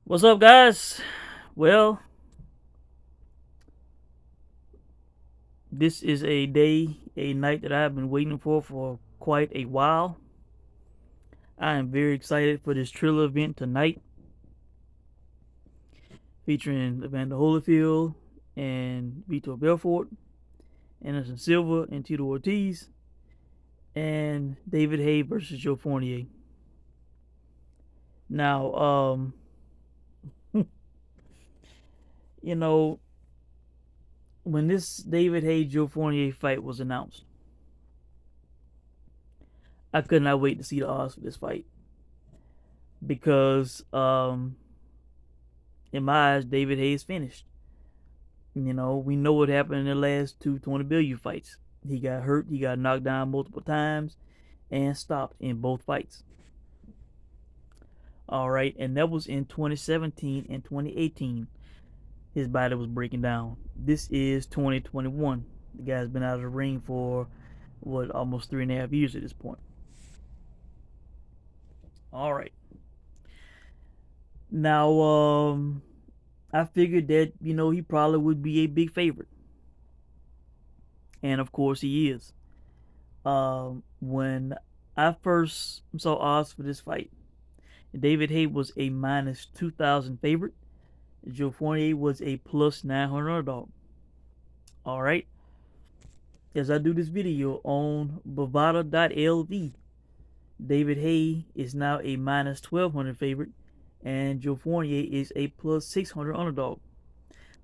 What's up, guys? Well, this is a night that I've been waiting for quite a while. I am very excited for this Triller event tonight, featuring Evander Holyfield and Vitor Belfort, Anderson Silva and Tito Ortiz, and David Haye versus Joe Fournier. Now, you know, when this David Haye Joe Fournier fight was announced, I could not wait to see the odds for this fight because in my eyes, David Hayes finished. We know what happened in the last two 20 billion fights. He got hurt, he got knocked down multiple times, and stopped in both fights. All right, and that was in 2017 and 2018. His body was breaking down. This is 2021. The guy's been out of the ring for what, almost 3.5 years at this point. All right. Now, I figured that he probably would be a big favorite, and of course he is. When I first saw odds for this fight, David Haye was a minus 2,000 favorite. Joe Fournier was a plus 900 underdog. All right. As I do this video on Bovada.lv, David Haye is now a minus 1,200 favorite, and Joe Fournier is a plus 600 underdog.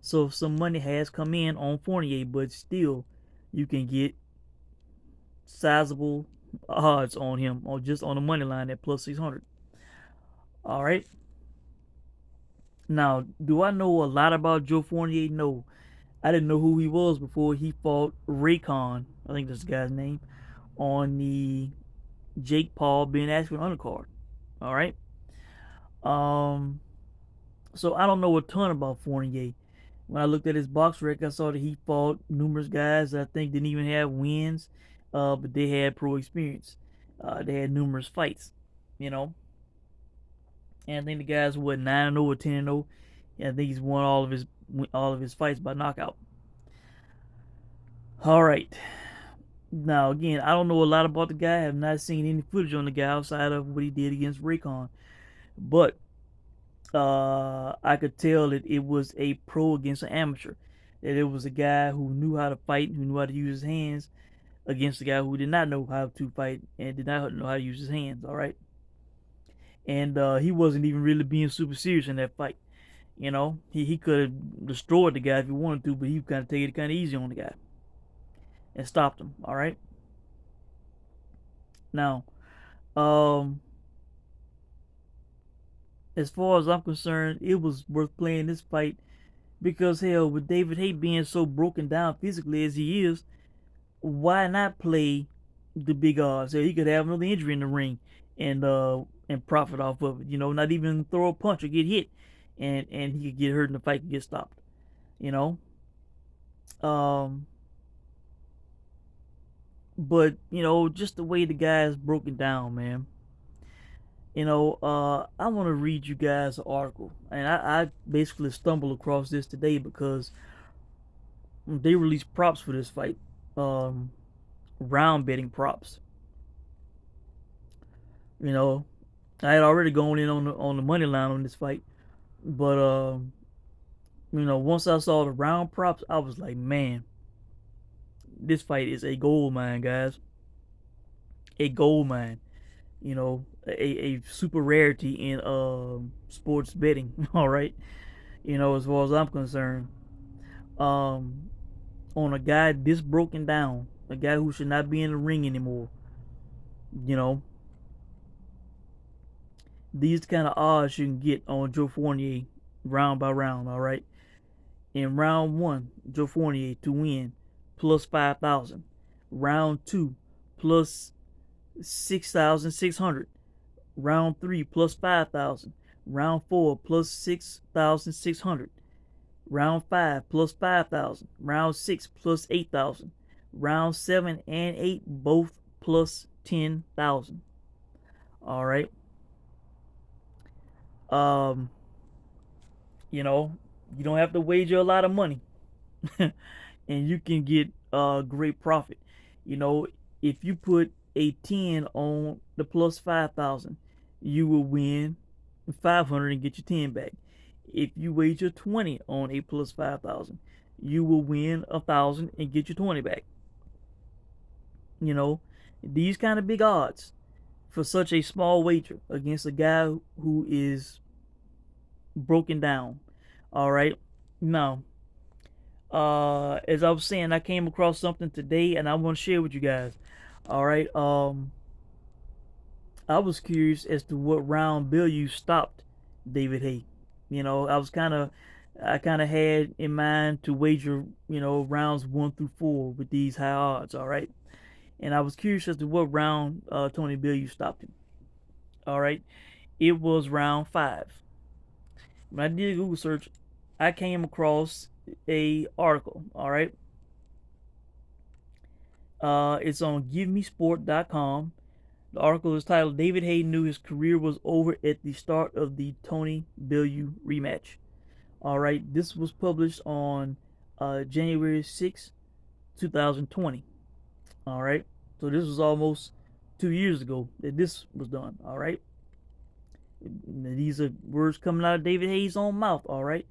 So some money has come in on Fournier, but still, you can get sizable odds on him, or just on the money line at plus 600. All right. Now, do I know a lot about Joe Fournier? No. I didn't know who he was before he fought Raycon, I think that's the guy's name, on the Jake Paul Ben Askren undercard. All right. Um, so I don't know a ton about Fournier. When I looked at his box record, I saw that he fought numerous guys that I think didn't even have wins, but they had pro experience. They had numerous fights, you know. And I think the guy's what 9-0 or 10-0. Yeah, I think he's won all of his fights by knockout. All right. Now again, I don't know a lot about the guy. I have not seen any footage on the guy outside of what he did against Raycon, but I could tell that it was a pro against an amateur. That it was a guy who knew how to fight, who knew how to use his hands, against a guy who did not know how to fight and did not know how to use his hands. All right, and he wasn't even really being super serious in that fight. He could have destroyed the guy if he wanted to, but he kind of taking it kind of easy on the guy and stopped him. All right. Now, um, as far as I'm concerned, it was worth playing this fight because hell, with David Haye being so broken down physically as he is, why not play the big odds? So he could have another injury in the ring and profit off of it. Not even throw a punch or get hit, and he could get hurt in the fight and get stopped. You know, um, but just the way the guy is broken down, man. I want to read you guys an article, and I basically stumbled across this today because they released props for this fight, um, round betting props. You know, I had already gone in on the money line on this fight, but once I saw the round props, I was like, man, this fight is a gold mine, guys, a gold mine. A super rarity in sports betting. All right, as far as I'm concerned, um, on a guy this broken down, a guy who should not be in the ring anymore. You know, these kind of odds you can get on Joe Fournier round by round. All right, in round one, Joe Fournier to win plus 5,000. Round two plus 6,600. Round three plus 5,000. Round four plus 6,600. Round five plus 5,000. Round six plus 8,000. Round seven and eight both plus 10,000. All right. Um, You know, you don't have to wager a lot of money, and you can get great profit. You know, if you put a 10 on the plus 5,000, you will win 500 and get your 10 back. If you wager 20 on a plus 5,000, you will win 1,000 and get your 20 back. You know, these kind of big odds for such a small wager against a guy who is broken down. All right. Now, as I was saying, I came across something today and I want to share with you guys. All right. I was curious as to what round Bellew stopped David Haye. You know, I kind of had in mind to wager, rounds 1 through 4 with these high odds. All right. And I was curious as to what round Tony Bellew stopped him. All right. It was round 5. When I did a Google search, I came across a article. All right. It's on GiveMeSport.com. The article is titled "David Haye Knew His Career Was Over at the Start of the Tony Bellew Rematch." All right, this was published on January 6, 2020. All right, so this was almost 2 years ago that this was done. All right, these are words coming out of David Haye's own mouth. All right,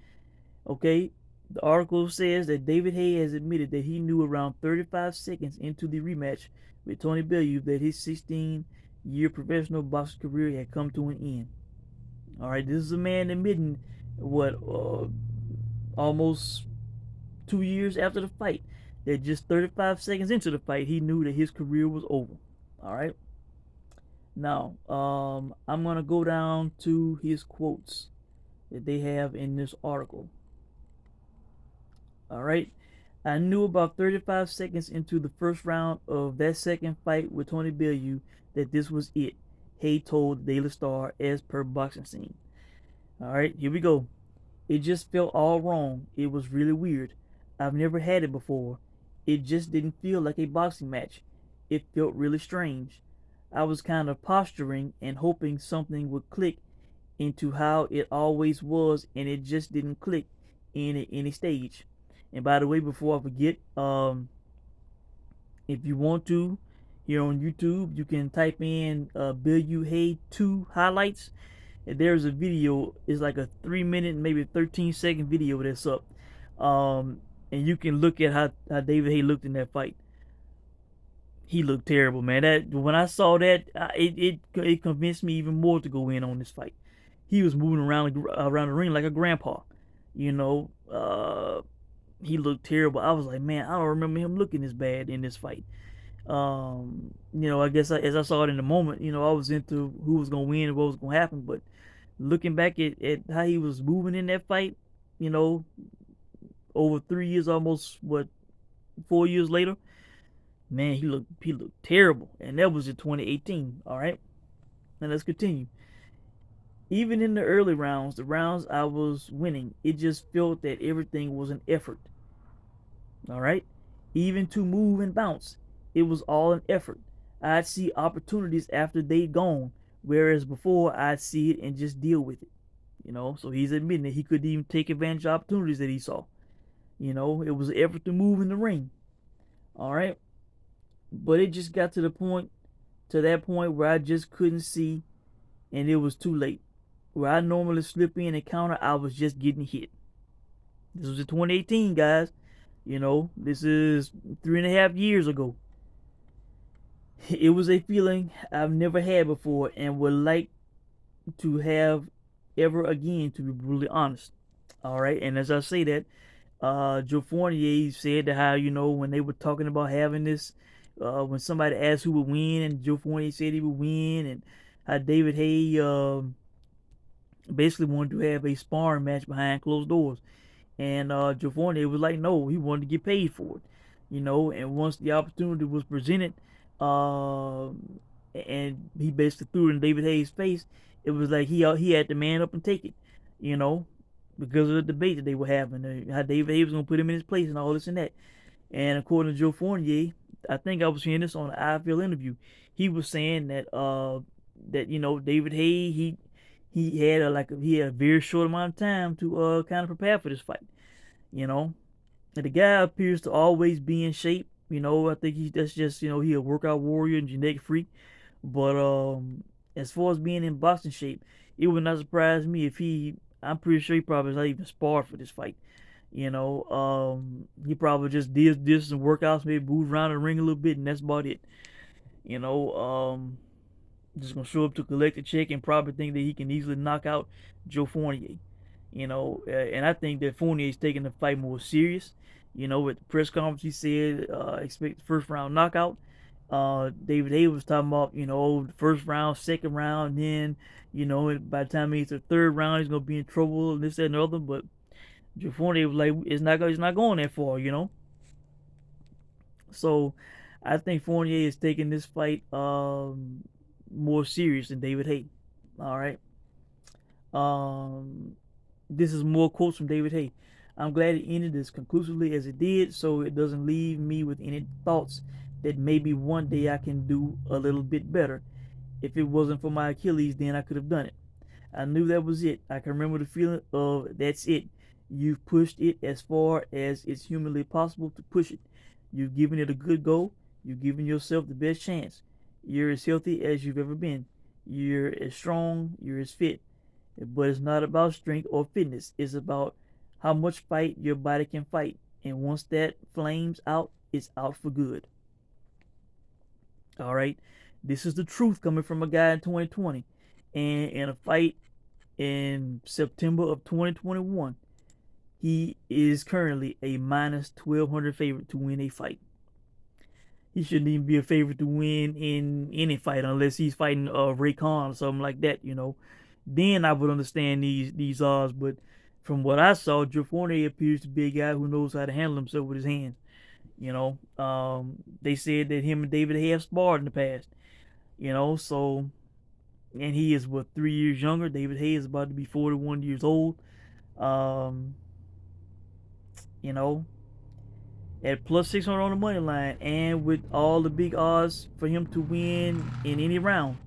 okay. The article says that David Haye has admitted that he knew around 35 seconds into the rematch with Tony Bellew that his 16-year professional boxing career had come to an end. All right, this is a man admitting what almost 2 years after the fight that just 35 seconds into the fight he knew that his career was over. All right. Now, I'm gonna go down to his quotes that they have in this article. All right. I knew about 35 seconds into the first round of that second fight with Tony Bellew that this was it, Haye told the Daily Star as per Boxing Scene. All right, here we go. It just felt all wrong. It was really weird. I've never had it before. It just didn't feel like a boxing match. It felt really strange. I was kind of posturing and hoping something would click into how it always was, and it just didn't click in at any stage. And by the way, before I forget, if you want to, here on YouTube, you can type in Bellew Haye 2 highlights. And there's a video, it's like a 3 minute, maybe 13-second video that's up. And you can look at how David Haye looked in that fight. He looked terrible, man. That when I saw that, it convinced me even more to go in on this fight. He was moving around the ring like a grandpa, you know. He looked terrible. I was like, man, I don't remember him looking this bad in this fight. I guess as I saw it in the moment, I was into who was gonna win and what was gonna happen. But looking back at how he was moving in that fight, you know, over 3 years, almost what 4 years later, man, he looked terrible, and that was in 2018. All right, now let's continue. Even in the early rounds, the rounds I was winning, it just felt that everything was an effort. All right, even to move and bounce, it was all an effort. I'd see opportunities after they'd gone, whereas before I'd see it and just deal with it. So he's admitting that he couldn't even take advantage of opportunities that he saw. It was an effort to move in the ring. All right, but it just got to that point where I just couldn't see, and it was too late. Where I normally slip in and counter, I was just getting hit. This was in 2018, guys. This is 3.5 years ago. It was a feeling I've never had before and would like to have ever again, to be brutally honest. All right, and as I say that, Joe Fournier said that how, when they were talking about having this, when somebody asked who would win, and Joe Fournier said he would win, and how David Haye basically wanted to have a sparring match behind closed doors. And Joe Fournier was like, no, he wanted to get paid for it. And once the opportunity was presented, and he basically threw it in David Haye's face, it was like he had to man up and take it, you know, because of the debate that they were having, how David Haye was going to put him in his place and all this and that. And according to Joe Fournier, I think I was hearing this on an IFL interview. He was saying that David Haye, he had a very short amount of time to kind of prepare for this fight. You know, and the guy appears to always be in shape. I think that's just he a workout warrior and genetic freak. But as far as being in boxing shape, it would not surprise me if he. I'm pretty sure he probably not even sparred for this fight. He probably just did some workouts, maybe moved around the ring a little bit, and that's about it. You know, just gonna show up to collect a check and probably think that he can easily knock out Joe Fournier. And I think that Fournier is taking the fight more serious. At the press conference, he said expect the first round knockout. David Haye was talking about the first round, second round, then by the time he's the third round, he's gonna be in trouble and this that, and the other. But Joe Fournier was like, it's not going that far. So I think Fournier is taking this fight more serious than David Haye. All right. Um, this is more quotes from David Haye. I'm glad it ended as conclusively as it did, so it doesn't leave me with any thoughts that maybe one day I can do a little bit better. If it wasn't for my Achilles, then I could have done it. I knew that was it. I can remember the feeling of that's it. You've pushed it as far as it's humanly possible to push it. You've given it a good go. You've given yourself the best chance. You're as healthy as you've ever been. You're as strong. You're as fit. But it's not about strength or fitness. It's about how much fight your body can fight. And once that flames out, it's out for good. All right. This is the truth coming from a guy in 2020. And in a fight in September of 2021, he is currently a minus 1200 favorite to win a fight. He shouldn't even be a favorite to win in any fight unless he's fighting Ray Khan or something like that. Then I would understand these odds. But from what I saw, Joe Fournier appears to be a guy who knows how to handle himself with his hands. They said that him and David have sparred in the past. So and he is 3 years younger. David Haye is about to be 41 years old. Um, you know, at plus 600 on the money line, and with all the big odds for him to win in any round.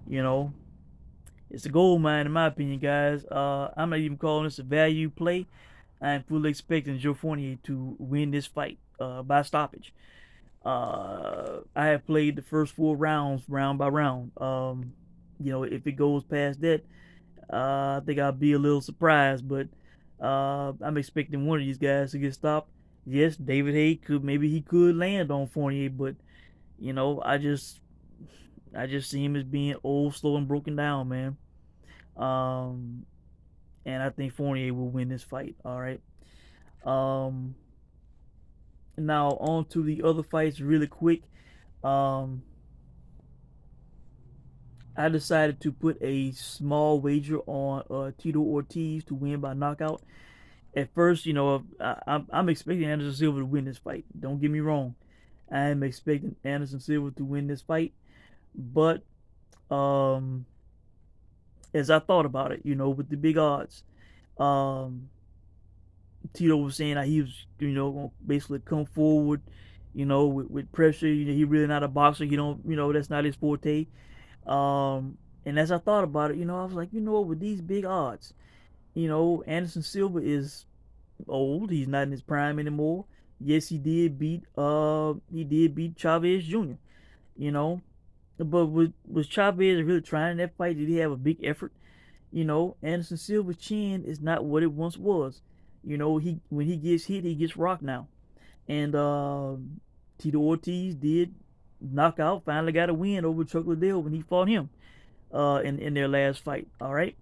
You know, it's a gold mine in my opinion, guys. I'm not even calling this a value play. I'm fully expecting Joe Fournier to win this fight by stoppage. I have played the first 4 rounds, round by round. If it goes past that, I think I'll be a little surprised, but I'm expecting one of these guys to get stopped. Yes, David Haye could land on Fournier, but I just see him as being old, slow, and broken down, man. Um, and I think Fournier will win this fight. All right. Um, Now on to the other fights, really quick. Um, I decided to put a small wager on Tito Ortiz to win by knockout. At first, I'm expecting Anderson Silva to win this fight. Don't get me wrong. I am expecting Anderson Silva to win this fight. But um, as I thought about it, with the big odds, um, Tito was saying that he was, going to basically come forward, with pressure. He really not a boxer. He don't, that's not his forte. And as I thought about it, I was like, with these big odds, Anderson Silva is old. He's not in his prime anymore. Yes, he did beat Chavez Jr. You know, but was Chavez really trying that fight? Did he have a big effort? Anderson Silva's chin is not what it once was. He when he gets hit, he gets rocked now. And Tito Ortiz did knock out, finally got a win over Chuck Liddell when he fought him in their last fight. All right.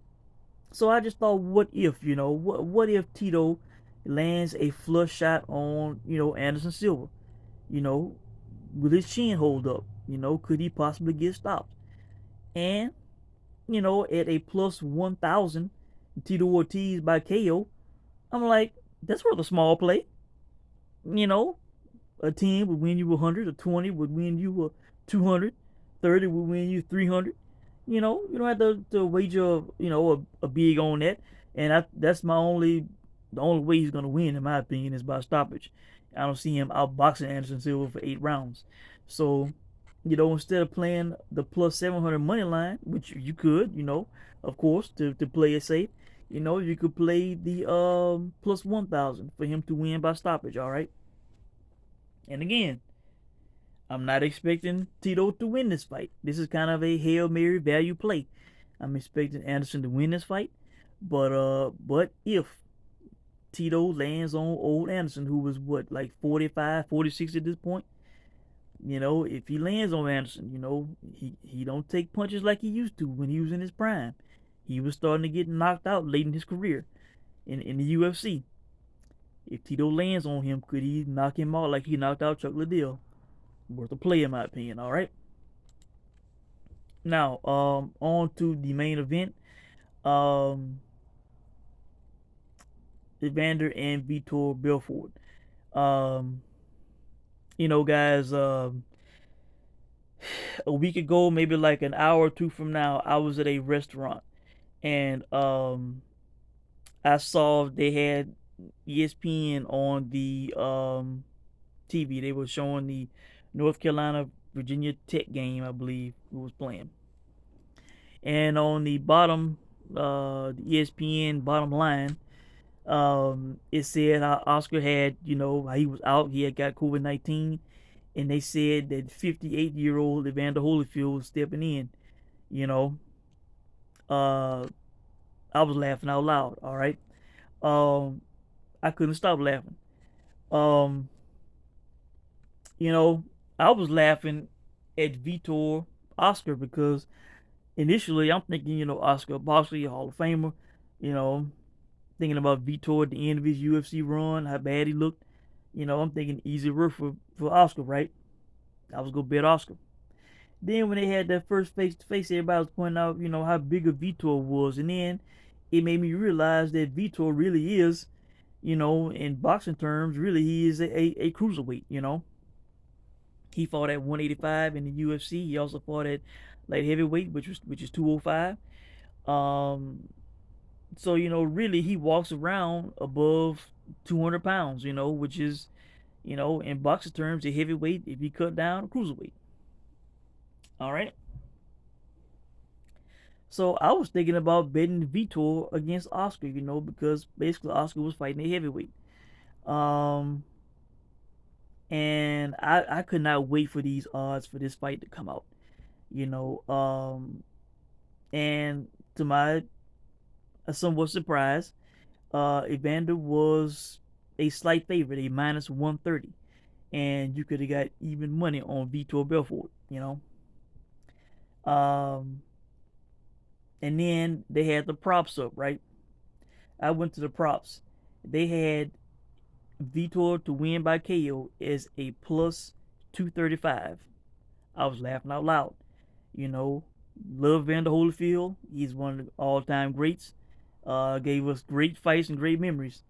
So I just thought, what if, what if Tito lands a flush shot on, Anderson Silva? You know, will his chin hold up? Could he possibly get stopped? And, at a plus 1,000, Tito Ortiz by KO, I'm like, that's worth a small play. You know, a 10 would win you 100, a 20 would win you 200, 30 would win you 300. You don't have to wager, a big on that. And that's the only way he's going to win, in my opinion, is by stoppage. I don't see him outboxing Anderson Silva for 8 rounds. So, instead of playing the plus 700 money line, which you could, of course, to play it safe, you could play the plus 1,000 for him to win by stoppage. All right. And again, I'm not expecting Tito to win this fight. This is kind of a Hail Mary value play. I'm expecting Anderson to win this fight, but if Tito lands on old Anderson, who was what, like 45, 46 at this point, if he lands on Anderson, he don't take punches like he used to when he was in his prime. He was starting to get knocked out late in his career in the UFC. If Tito lands on him, could he knock him out like he knocked out Chuck Liddell? Worth a play in my opinion. All right. Now, on to the main event. Um, Evander and Vitor Belfort. Um, guys, a week ago, maybe like an hour or two from now, I was at a restaurant and I saw they had ESPN on the TV. They were showing the North Carolina Virginia Tech game, I believe, who was playing. And on the bottom, the ESPN bottom line, it said how Oscar had, how he was out, he had got COVID-19, and they said that 58-year-old Evander Holyfield was stepping in. You know, uh, I was laughing out loud. All right, um, I couldn't stop laughing. Um, you know, I was laughing at Vitor Oscar because initially I'm thinking, Oscar Bosley, a Hall of Famer. You know, thinking about Vitor at the end of his UFC run, how bad he looked. I'm thinking easy work for Oscar, right? I was gonna bet Oscar. Then when they had that first face to face, everybody was pointing out, how big a Vitor was, and then it made me realize that Vitor really is, in boxing terms, really he is a cruiserweight. He fought at 185 in the UFC. He also fought at light heavyweight, which is 205. Um, so really he walks around above 200 pounds. Which is in boxing terms a heavyweight. If he cut down, a cruiserweight. All right. So I was thinking about betting Vitor against Oscar, because basically Oscar was fighting a heavyweight. Um, and I could not wait for these odds for this fight to come out. You know, and to my somewhat surprise, Evander was a slight favorite, a minus 130, and you could have got even money on Vitor Belfort. Um, and then they had the props up, right? I went to the props. They had Vitor to win by KO as a plus 235. I was laughing out loud. You know, love Vander Holyfield. He's one of the all-time greats. Gave us great fights and great memories.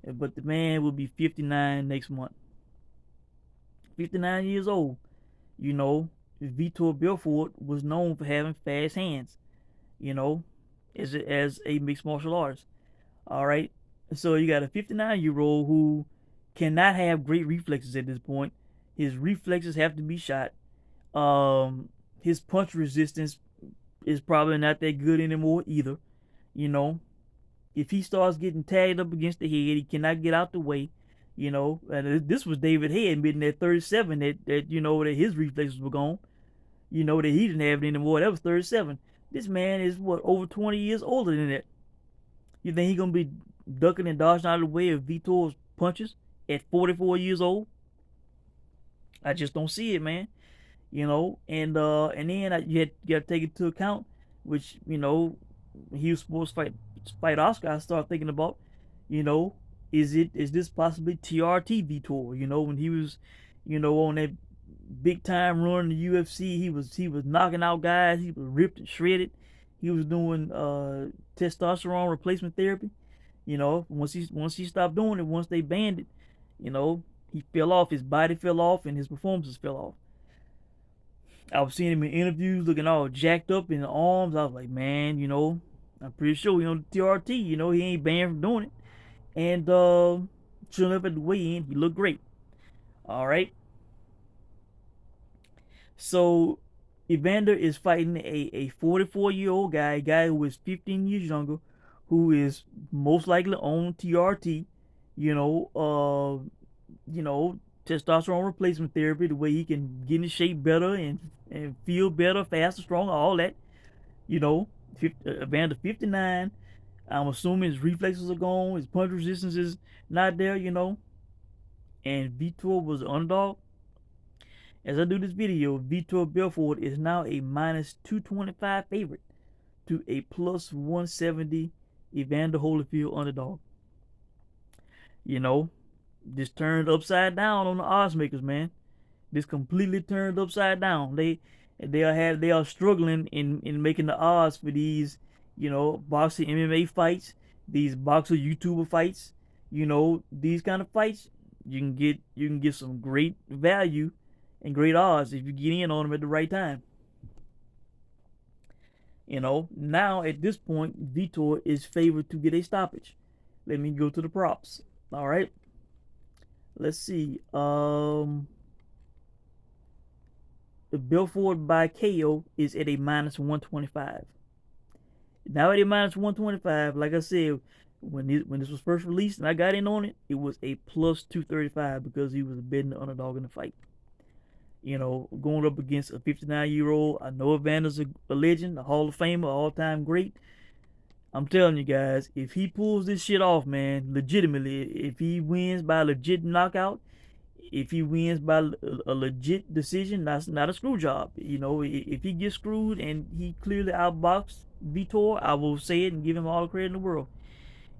But the man will be 59 next month. 59 years old. You know, Vitor Belfort was known for having fast hands. You know, as a mixed martial artist. All right. So you got a 59-year-old who cannot have great reflexes at this point. His reflexes have to be shot. Um, his punch resistance is probably not that good anymore either. You know, if he starts getting tagged up against the head, he cannot get out the way. And this was David Haye admitting at 37 that his reflexes were gone. That he didn't have it anymore. That was 37. This man is what, over 20 years older than that. You think he gonna be ducking and dodging out of the way of Vitor's punches at 44 years old? I just don't see it, man. And then you got to take into account, which he was supposed to fight Oscar. I started thinking about, you know, is this possibly TRT Vitor? When he was, on that big time run in the UFC, he was knocking out guys. He was ripped and shredded. He was doing testosterone replacement therapy. Once he stopped doing it, once they banned it, he fell off. His body fell off, and his performances fell off. I was seeing him in interviews looking all jacked up in the arms. I was like, man, I'm pretty sure the TRT. He ain't banned from doing it. And sure enough, at the weigh-in, he looked great. All right. So, Evander is fighting a 44-year-old guy, a guy who is 15 years younger, who is most likely on TRT, you know, you know, testosterone replacement therapy, the way he can get in shape better and feel better, faster, stronger, all that, you know. Evander 59. I'm assuming his reflexes are gone, his punch resistance is not there, you know. And Vitor was the underdog. As I do this video, Vitor Belfort is now a minus 225 favorite to a plus 170 Evander Holyfield underdog. You know, this turned upside down on the odds makers, man. This completely turned upside down. They are struggling in making the odds for these, you know, boxing MMA fights, these boxer YouTuber fights, you know, these kind of fights. You can get some great value and great odds if you get in on them at the right time. You know, now at this point, Vitor is favored to get a stoppage. Let me go to the props. All right. Let's see. The Belfort by KO is at a minus 125. Now at a minus 125, like I said, when this was first released and I got in on it, it was a plus 235 because he was betting the underdog in the fight. You know, going up against a 59-year-old. I know Evander's a legend, a Hall of Famer, all-time great. I'm telling you guys, if he pulls this shit off, man, legitimately, if he wins by a legit knockout, if he wins by a legit decision, that's not a screw job. You know, if he gets screwed and he clearly outboxed Vitor, I will say it and give him all the credit in the world.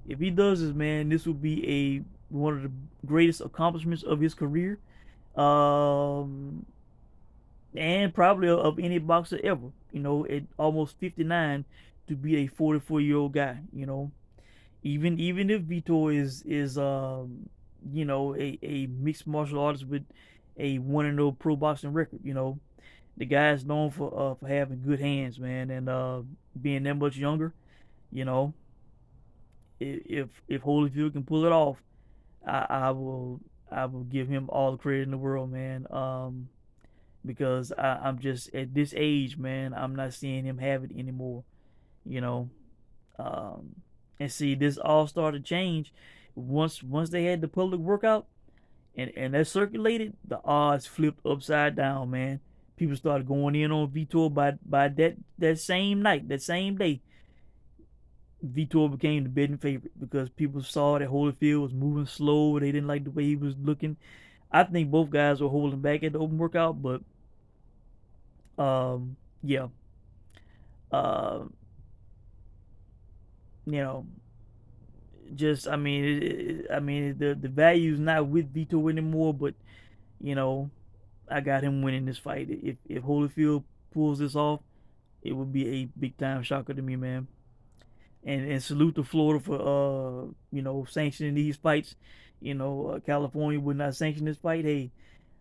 If he does this, man, this will be one of the greatest accomplishments of his career, and probably of any boxer ever. You know, at almost 59, to be a 44-year-old guy. You know, even if Vitor is you know, a mixed martial artist with a 1-0 pro boxing record. You know, the guy is known for having good hands, man, and being that much younger. You know, if Holyfield can pull it off, I will give him all the credit in the world, man. Because I'm just at this age, man. I'm not seeing him have it anymore. You know, um, and see, this all started to change once they had the public workout and that circulated. The odds flipped upside down, man. People started going in on Vitor by that same night, that same day. Vitor became the betting favorite because people saw that Holyfield was moving slow. They didn't like the way he was looking. I think both guys were holding back at the open workout, but yeah, uh, you know, just I mean the value is not with Vitor anymore, but you know, I got him winning this fight. If Holyfield pulls this off, it would be a big time shocker to me, man. And salute to Florida for you know, sanctioning these fights. You know, California would not sanction this fight. Hey,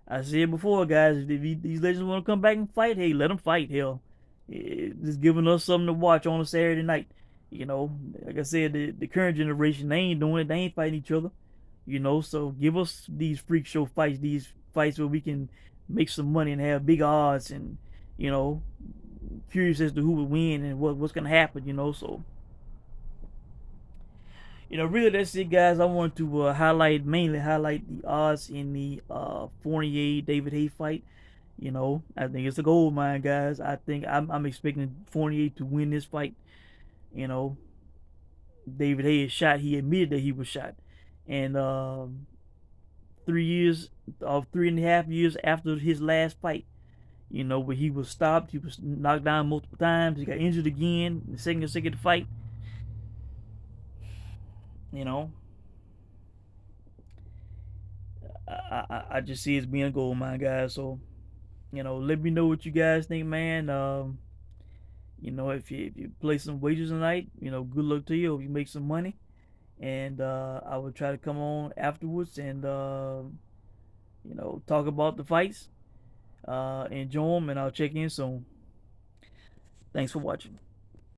I said before, guys, if these legends want to come back and fight, hey, let them fight. Hell, just giving us something to watch on a Saturday night. You know, like I said, the current generation, they ain't doing it. They ain't fighting each other. You know, so give us these freak show fights, these fights where we can make some money and have big odds, and you know, curious as to who would win and what's gonna happen. You know, so you know, really that's it, guys. I want to mainly highlight the odds in the Fournier David Haye fight. You know, I think it's a gold mine, guys. I think I'm expecting Fournier to win this fight. You know, David Haye is shot. He admitted that he was shot, and 3 years, 3.5 years after his last fight, you know, where he was stopped, he was knocked down multiple times. He got injured again in the second consecutive fight. You know, I just see it being a gold mine, guys. So you know, let me know what you guys think, man. You know, if you play some wagers tonight, you know, good luck to you. Hope you make some money, and I will try to come on afterwards and you know, talk about the fights, enjoy them, and I'll check in soon. Thanks for watching.